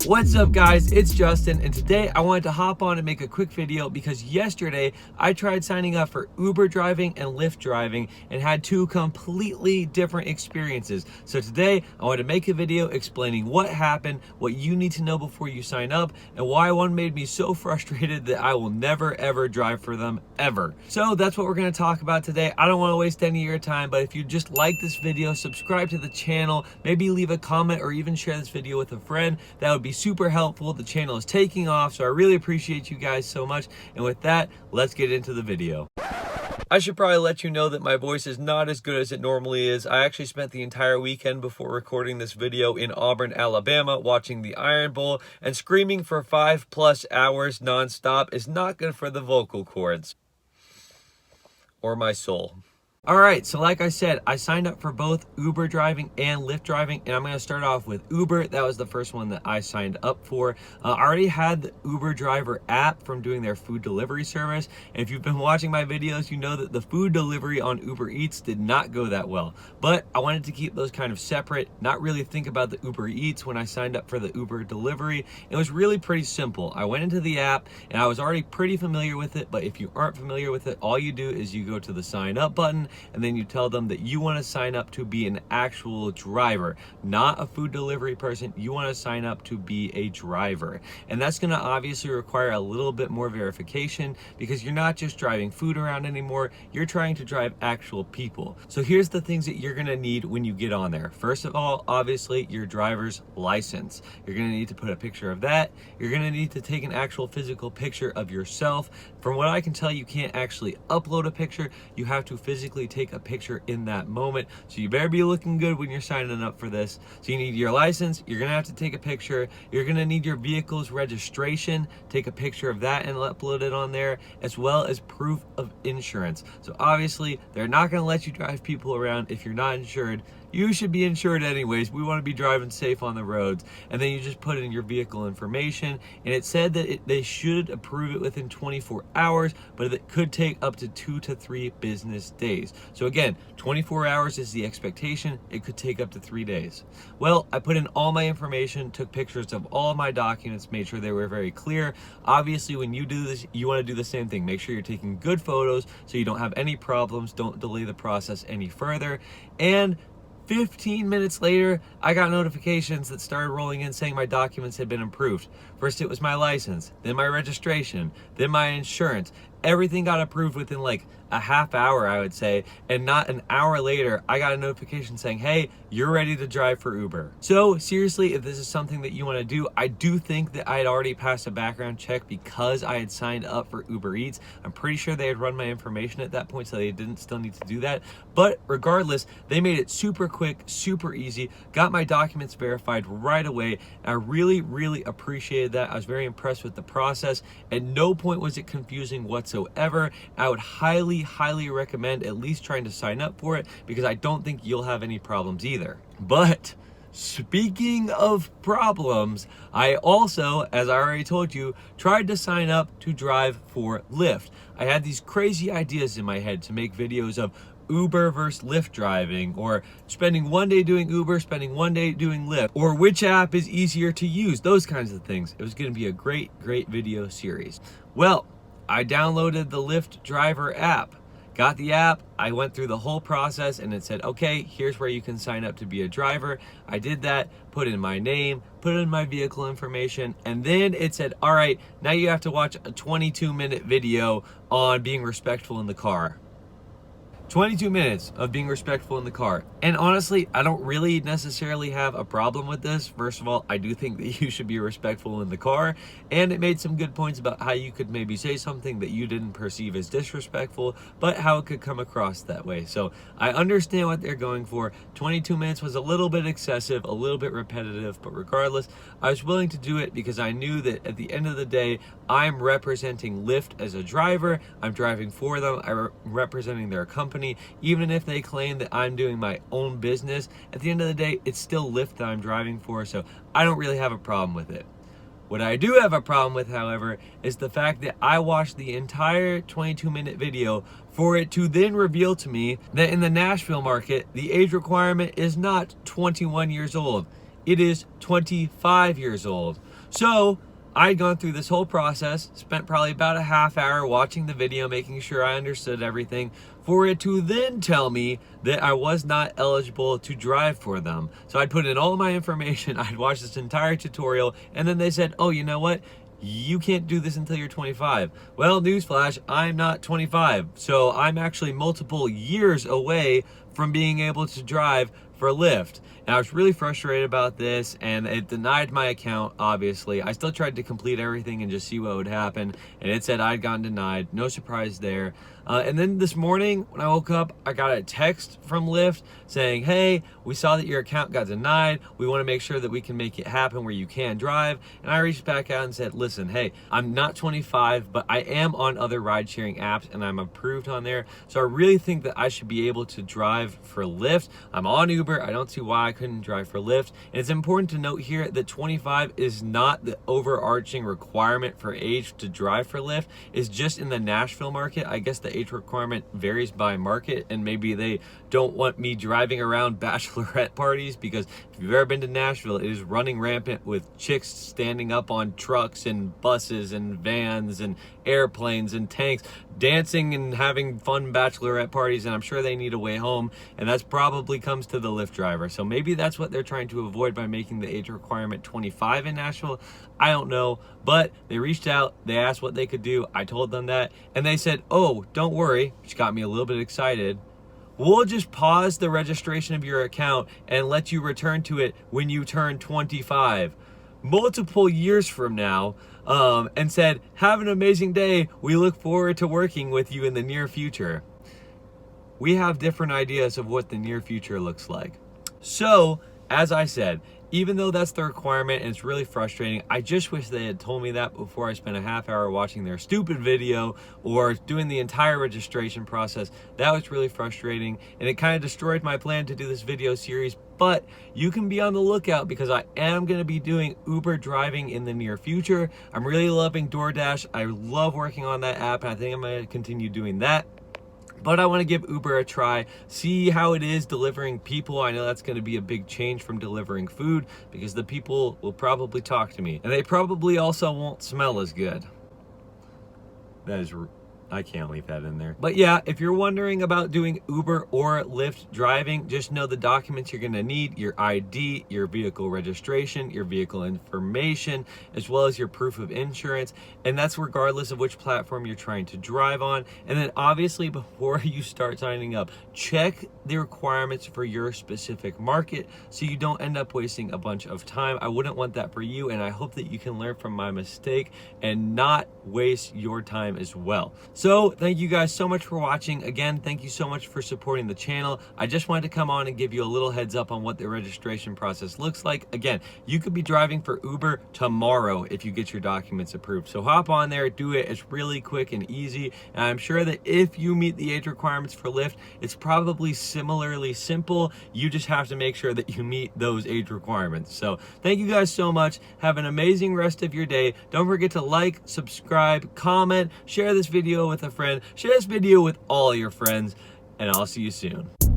What's up guys, it's Justin, and today I wanted to hop on and make a quick video because yesterday I tried signing up for Uber driving and Lyft driving and had two completely different experiences. So today I wanted to make a video explaining what happened, what you need to know before you sign up, and why one made me so frustrated that I will never ever drive for them ever. So that's what we're going to talk about today. I don't want to waste any of your time, but if you just like this video, subscribe to the channel, maybe leave a comment or even share this video with a friend. That would be super helpful. The channel is taking off, so I really appreciate you guys so much. And with that, let's get into the video. I should probably let you know that my voice is not as good as it normally is. I actually spent the entire weekend before recording this video in Auburn, Alabama, watching the Iron Bowl, and screaming for 5+ hours nonstop is not good for the vocal cords or my soul. Alright, so like I said, I signed up for both Uber driving and Lyft driving, and I'm going to start off with Uber. That was the first one that I signed up for. I already had the Uber driver app from doing their food delivery service, and if you've been watching my videos, you know that the food delivery on UberEats did not go that well. But I wanted to keep those kind of separate, not really think about the UberEats when I signed up for the Uber delivery. It was really pretty simple. I went into the app, and I was already pretty familiar with it, but if you aren't familiar with it, all you do is you go to the sign up button, and then you tell them that you want to sign up to be an actual driver, not a food delivery person. You want to sign up to be a driver, and that's going to obviously require a little bit more verification because you're not just driving food around anymore, you're trying to drive actual people. So here's the things that you're going to need when you get on there. First of all, obviously your driver's license. You're going to need to put a picture of that. You're going to need to take an actual physical picture of yourself. From what I can tell, you can't actually upload a picture. You have to physically take a picture in that moment. So you better be looking good when you're signing up for this. So you need your license, you're gonna have to take a picture, you're gonna need your vehicle's registration, take a picture of that and upload it on there, as well as proof of insurance. So obviously they're not gonna let you drive people around if you're not insured. You should be insured anyways. We want to be driving safe on the roads. And then you just put in your vehicle information, and it said that they should approve it within 24 hours, but it could take up to 2 to 3 business days. So again, 24 hours is the expectation. It could take up to 3 days. Well, I put in all my information, took pictures of all of my documents, made sure they were very clear. Obviously, when you do this, you want to do the same thing. Make sure you're taking good photos so you don't have any problems. Don't delay the process any further. And 15 minutes later, I got notifications that started rolling in saying my documents had been approved. First it was my license, then my registration, then my insurance. Everything got approved within like a half hour, I would say, and not an hour later, I got a notification saying, hey, you're ready to drive for Uber. So seriously, if this is something that you want to do, I do think that I had already passed a background check because I had signed up for UberEats. I'm pretty sure they had run my information at that point, so they didn't still need to do that. But regardless, they made it super quick, super easy, got my documents verified right away. And I really, really appreciated that. I was very impressed with the process. At no point was it confusing whatsoever. I would highly recommend at least trying to sign up for it because I don't think you'll have any problems either. But speaking of problems, I also, as I already told you, tried to sign up to drive for Lyft. I had these crazy ideas in my head to make videos of Uber versus Lyft driving, or spending one day doing Uber, spending one day doing Lyft, or which app is easier to use, those kinds of things. It was going to be a great video series. Well, I downloaded the Lyft driver app, got the app, I went through the whole process, and it said, okay, here's where you can sign up to be a driver. I did that, put in my name, put in my vehicle information, and then it said, all right, now you have to watch a 22-minute video on being respectful in the car. 22 minutes of being respectful in the car. And honestly, I don't really necessarily have a problem with this. First of all, I do think that you should be respectful in the car, and it made some good points about how you could maybe say something that you didn't perceive as disrespectful, but how it could come across that way. So I understand what they're going for. 22 minutes was a little bit excessive, a little bit repetitive, but regardless, I was willing to do it because I knew that at the end of the day, I'm representing Lyft as a driver. I'm driving for them. I'm representing their company. Even if they claim that I'm doing my own business, at the end of the day, it's still Lyft that I'm driving for, so I don't really have a problem with it. What I do have a problem with, however, is the fact that I watched the entire 22-minute video for it to then reveal to me that in the Nashville market, the age requirement is not 21 years old. It is 25 years old. So I'd gone through this whole process, spent probably about a half hour watching the video, making sure I understood everything, for it to then tell me that I was not eligible to drive for them. So I'd put in all my information, I'd watched this entire tutorial, and then they said, oh, you know what? You can't do this until you're 25. Well, newsflash, I'm not 25. So I'm actually multiple years away from being able to drive for Lyft. And I was really frustrated about this, and it denied my account, obviously. I still tried to complete everything and just see what would happen, and it said I'd gotten denied. No surprise there. And then this morning, when I woke up, I got a text from Lyft saying, hey, we saw that your account got denied. We want to make sure that we can make it happen where you can drive. And I reached back out and said, listen, hey, I'm not 25, but I am on other ride-sharing apps, and I'm approved on there. So I really think that I should be able to drive for Lyft. I'm on Uber. I don't see why I couldn't drive for Lyft. And it's important to note here that 25 is not the overarching requirement for age to drive for Lyft. It's just in the Nashville market. I guess the age requirement varies by market, and maybe they don't want me driving around bachelorette parties, because if you've ever been to Nashville, it is running rampant with chicks standing up on trucks and buses and vans and airplanes and tanks, dancing and having fun bachelorette parties, and I'm sure they need a way home, and that's probably comes to the Lyft driver. So maybe that's what they're trying to avoid by making the age requirement 25 in Nashville. I don't know, but they reached out, they asked what they could do, I told them that, and they said, oh, don't worry, which got me a little bit excited. We'll just pause the registration of your account and let you return to it when you turn 25, multiple years from now, and said, have an amazing day. We look forward to working with you in the near future. We have different ideas of what the near future looks like. So, as I said, even though that's the requirement and it's really frustrating, I just wish they had told me that before I spent a half hour watching their stupid video or doing the entire registration process. That was really frustrating, and it kind of destroyed my plan to do this video series. But you can be on the lookout, because I am going to be doing Uber driving in the near future. I'm really loving DoorDash. I love working on that app, and I think I'm going to continue doing that. But I want to give Uber a try, see how it is delivering people. I know that's going to be a big change from delivering food, because the people will probably talk to me, and they probably also won't smell as good. That is, I can't leave that in there. But yeah, if you're wondering about doing Uber or Lyft driving, just know the documents you're gonna need: your ID, your vehicle registration, your vehicle information, as well as your proof of insurance. And that's regardless of which platform you're trying to drive on. And then obviously, before you start signing up, check the requirements for your specific market so you don't end up wasting a bunch of time. I wouldn't want that for you, and I hope that you can learn from my mistake and not waste your time as well. So thank you guys so much for watching. Again, thank you so much for supporting the channel. I just wanted to come on and give you a little heads up on what the registration process looks like. Again, you could be driving for Uber tomorrow if you get your documents approved. So hop on there, do it. It's really quick and easy. And I'm sure that if you meet the age requirements for Lyft, it's probably similarly simple. You just have to make sure that you meet those age requirements. So thank you guys so much. Have an amazing rest of your day. Don't forget to like, subscribe, comment, share this video with a friend, share this video with all your friends, and I'll see you soon.